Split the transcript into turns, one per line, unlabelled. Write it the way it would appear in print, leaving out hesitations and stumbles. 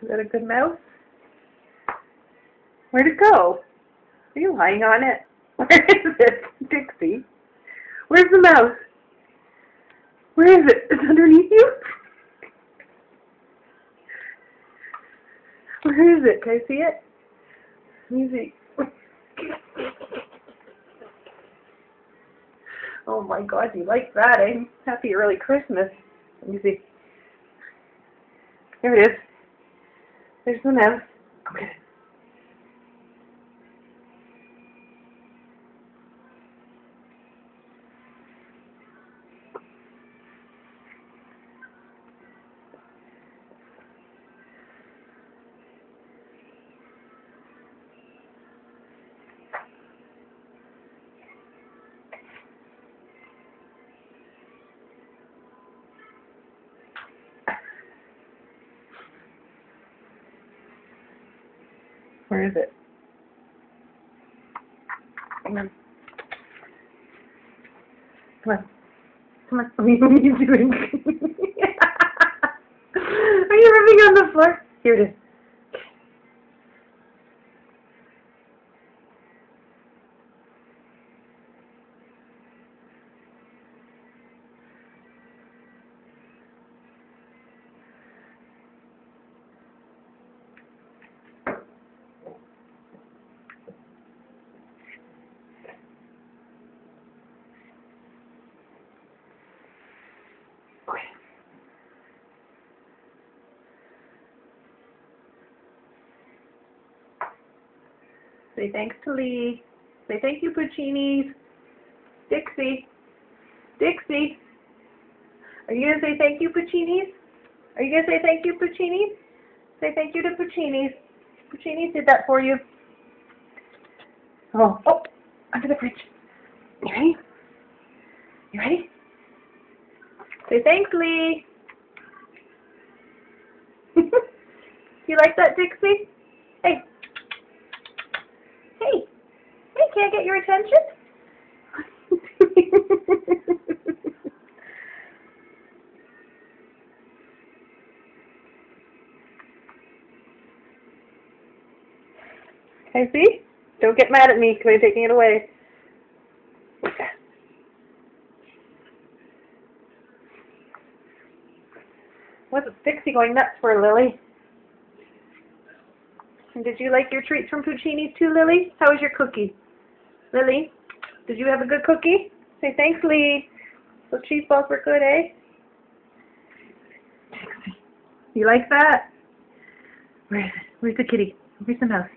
Is that a good mouse? Where'd it go? Are you lying on it? Where is it? Dixie? Where's the mouse? Where is it? It's underneath you? Where is it? Can I see it? Let me see. Oh my God, you like that, eh? Happy early Christmas. Let me see. There it is. There's the mouse. Go get it. Where is it? Come on. Come on. Come on. What are you doing? Are you ripping on the floor? Here it is. Say thanks to Lee. Say thank you, Puccinis. Dixie. Dixie. Are you going to say thank you, Puccinis? Are you going to say thank you, Puccinis? Say thank you to Puccinis. Puccinis did that for you. Oh, under the fridge. You ready? You ready? Say thanks, Lee. You like that, Dixie? Hey. Hey. Hey, can I get your attention? Okay, see? Don't get mad at me because I'm taking it away. What's Dixie going nuts for, Lily? And did you like your treats from Puccini's too, Lily? How was your cookie? Lily, did you have a good cookie? Say thanks, Lee. Those cheese balls were good, eh? Dixie, you like that? Where is it? Where's the kitty? Where's the mouse?